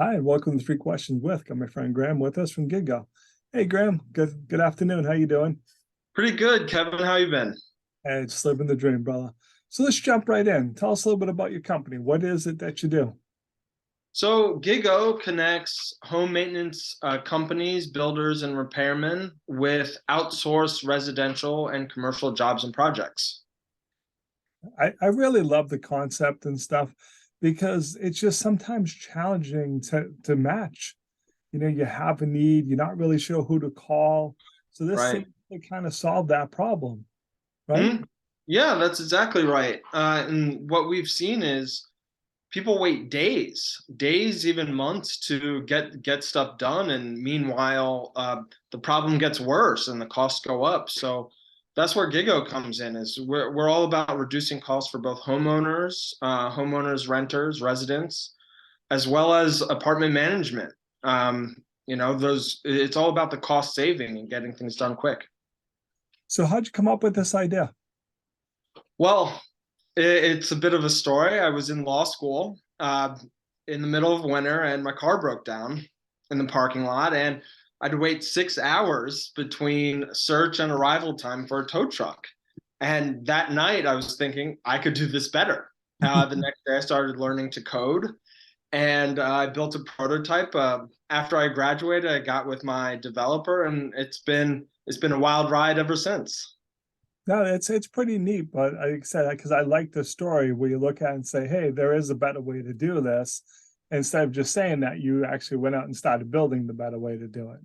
Hi, and welcome to Three Questions with. Got my friend Graeme with us from Giggo. Hey, Graeme. Good afternoon. How you doing? Pretty good, Kevin. How you been? Hey, just living the dream, brother. So let's jump right in. Tell us a little bit about your company. What is it that you do? So Giggo connects home maintenance companies, builders, and repairmen with outsourced residential and commercial jobs and projects. I really love the concept and stuff because it's just sometimes challenging to match. You have a need, you're not really sure who to call. So this Right. seems to kind of solve that problem, right? Mhm. Yeah, that's exactly right. And what we've seen is people wait days, even months to get stuff done, and meanwhile, the problem gets worse and the costs go up. So that's where Giggo comes in. Is we're all about reducing costs for both homeowners, renters, residents, as well as apartment management. Those it's all about the cost saving and getting things done quick. So how'd you come up with this idea? Well, it's a bit of a story. I was in law school in the middle of winter, and my car broke down in the parking lot, and I'd wait 6 hours between search and arrival time for a tow truck. And that night, I was thinking I could do this better. The next day, I started learning to code, and I built a prototype. After I graduated, I got with my developer, and it's been a wild ride ever since. No, it's pretty neat, but like I said, because I like the story where you look at it and say, hey, there is a better way to do this. Instead of just saying that, you actually went out and started building the better way to do it.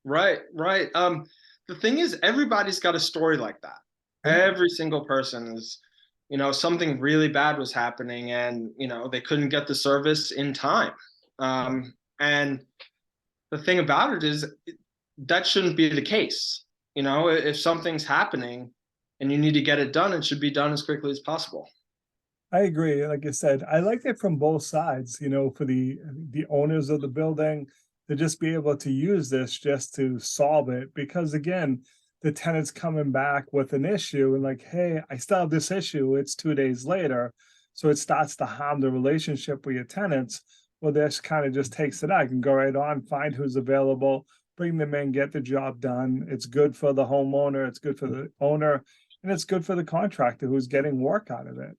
Right, right. The thing is, everybody's got a story like that. Yeah. Every single person is, something really bad was happening, and they couldn't get the service in time. And the thing about it is, that shouldn't be the case. If something's happening and you need to get it done, it should be done as quickly as possible. I agree. Like I said, I like it from both sides, for the owners of the building to just be able to use this just to solve it. Because again, the tenant's coming back with an issue and like, hey, I still have this issue. It's 2 days later. So it starts to harm the relationship with your tenants. Well, this kind of just takes it out. You can go right on, find who's available, bring them in, get the job done. It's good for the homeowner, it's good for the owner, and it's good for the contractor who's getting work out of it.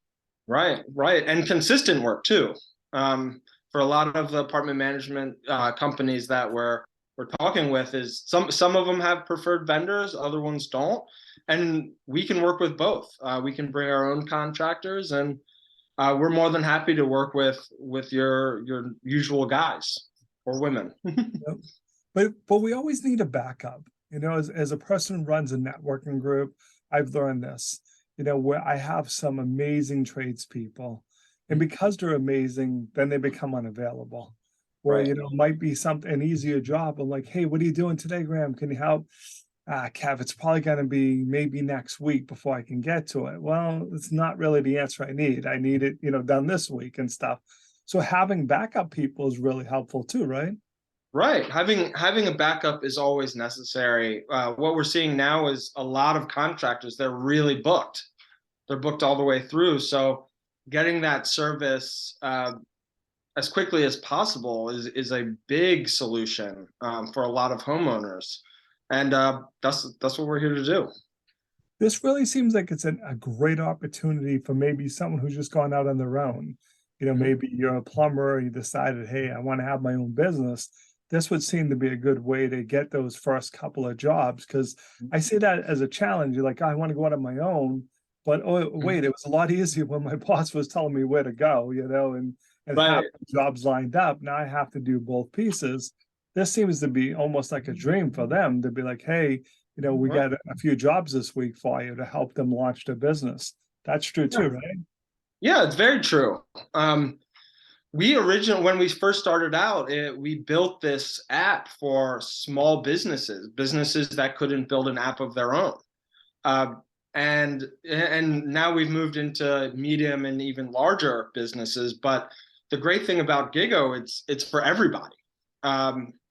Right, right, and consistent work too. For a lot of the apartment management companies that we're talking with, is some of them have preferred vendors, other ones don't, and we can work with both. We can bring our own contractors, and we're more than happy to work with your usual guys or women. Yep. But we always need a backup. As a person who runs a networking group, I've learned this. Where I have some amazing tradespeople, and because they're amazing, then they become unavailable. Where Right. might be something an easier job. I'm like, hey, what are you doing today, Graeme? Can you help? Kev, it's probably going to be maybe next week before I can get to it. Well, it's not really the answer I need. I need it, done this week and stuff. So having backup people is really helpful too, right? Right. Having a backup is always necessary. What we're seeing now is a lot of contractors, they're really booked. They're booked all the way through. So getting that service as quickly as possible is a big solution for a lot of homeowners. And that's what we're here to do. This really seems like it's a great opportunity for maybe someone who's just gone out on their own. Mhm. Maybe you're a plumber, you decided, hey, I want to have my own business. This would seem to be a good way to get those first couple of jobs because I see that as a challenge. You're like, I want to go out on my own, but oh wait, it was a lot easier when my boss was telling me where to go, and have Right. jobs lined up. Now I have to do both pieces. This seems to be almost like a dream for them to be like, hey, we Right. got a few jobs this week for you to help them launch their business. That's true Yeah. too, right? Yeah, it's very true. We originally, when we first started out, we built this app for small businesses that couldn't build an app of their own. Uh, and now we've moved into medium and even larger businesses. But the great thing about Giggo, it's for everybody.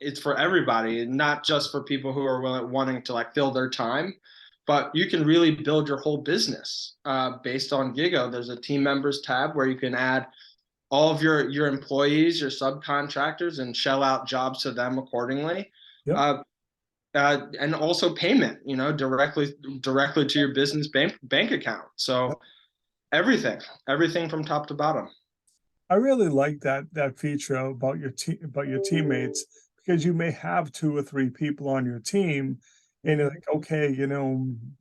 It's for everybody, not just for people who are wanting to like fill their time, but you can really build your whole business based on Giggo. There's a team members tab where you can add all of your employees, your subcontractors, and shell out jobs to them accordingly. Yep. And also payment, directly to your business bank account. So everything from top to bottom. I really like that feature about about your teammates, because you may have 2 or 3 people on your team, and you're like, okay,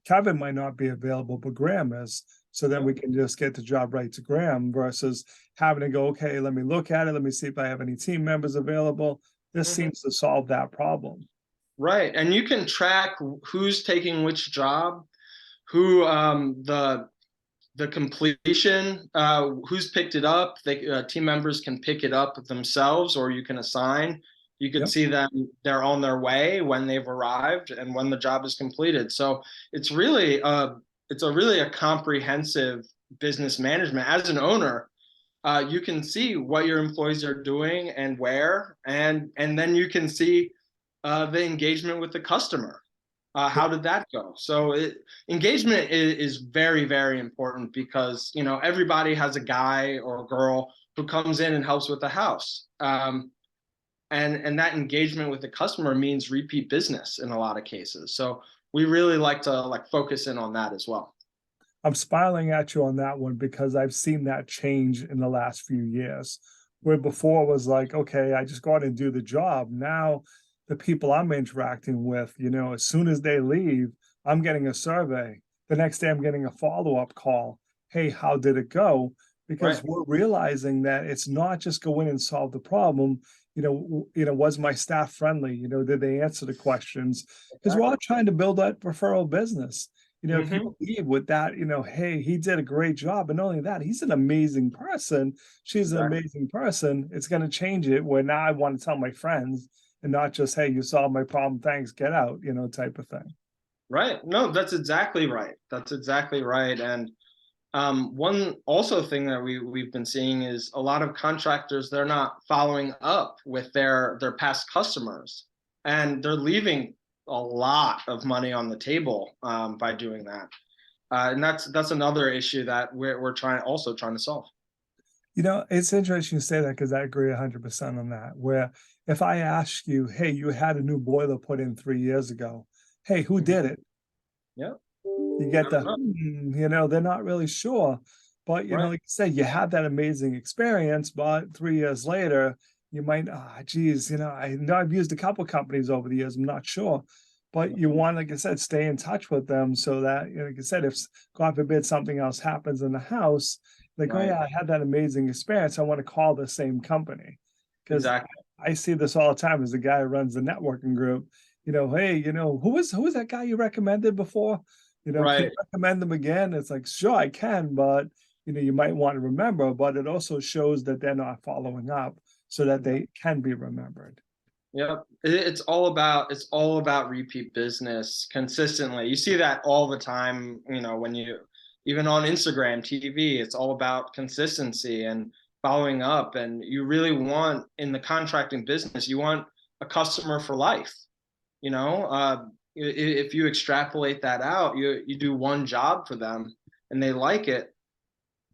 Kevin might not be available, but Graeme is. So then we can just get the job right to Graeme versus having to go, okay, let me look at it. Let me see if I have any team members available. This seems to solve that problem. Right. And you can track who's taking which job, who the completion, who's picked it up. Team members can pick it up themselves, or you can assign. You can see them, they're on their way when they've arrived and when the job is completed. So it's really a comprehensive business management. As an owner, you can see what your employees are doing and where, and then you can see the engagement with the customer. How did that go? So engagement is very, very important, because everybody has a guy or a girl who comes in and helps with the house, and that engagement with the customer means repeat business in a lot of cases. So we really like to focus in on that as well. I'm smiling at you on that one because I've seen that change in the last few years, where before it was like, okay, I just go out and do the job. Now the people I'm interacting with, as soon as they leave, I'm getting a survey. The next day I'm getting a follow-up call. Hey, how did it go? Because we're realizing that it's not just go in and solve the problem. Was my staff friendly? Did they answer the questions? Because we're all trying to build that referral business. If you leave with that, hey, he did a great job. And not only that, he's an amazing person. She's an amazing person. It's going to change it where now I want to tell my friends, and not just, hey, you solved my problem, thanks, get out, type of thing. Right. No, that's exactly right. That's exactly right. And one also thing that we've been seeing is a lot of contractors, they're not following up with their past customers, and they're leaving a lot of money on the table by doing that. And that's another issue that we're trying to solve. It's interesting you say that, because I agree 100% on that. Where if I ask you, hey, you had a new boiler put in 3 years ago, hey, who did it? Yeah. You get they're not really sure. But, like you said, you had that amazing experience, but 3 years later, you might, geez, I know I've used a couple companies over the years, I'm not sure. But you want, like I said, stay in touch with them so that, like I said, if God forbid something else happens in the house, like, oh yeah, I had that amazing experience, I want to call the same company. Because I see this all the time as the guy who runs the networking group. Hey, who was that guy you recommended before? Can you recommend them again? It's like, sure, I can, but you might want to remember, but it also shows that they're not following up so that they can be remembered. Yep. It's all about repeat business consistently. You see that all the time, when you even on Instagram, TV, it's all about consistency and following up. And you really want, in the contracting business, you want a customer for life. If you extrapolate that out, you do one job for them and they like it,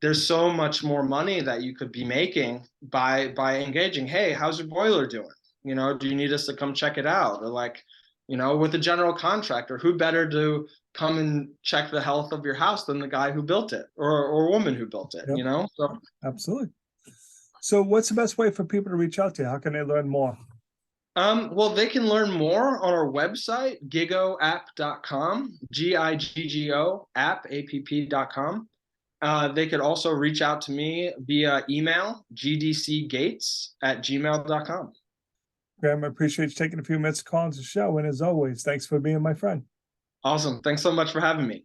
there's so much more money that you could be making by engaging. Hey, how's your boiler doing? Do you need us to come check it out? Or with a general contractor, who better to come and check the health of your house than the guy who built it, or a woman who built it? So absolutely. So what's the best way for people to reach out to you? How can they learn more? Well, they can learn more on our website, giggoapp.com, Giggo app.com. They could also reach out to me via email, gdcgates@gmail.com. Graeme, I appreciate you taking a few minutes to call into the show. And as always, thanks for being my friend. Awesome. Thanks so much for having me.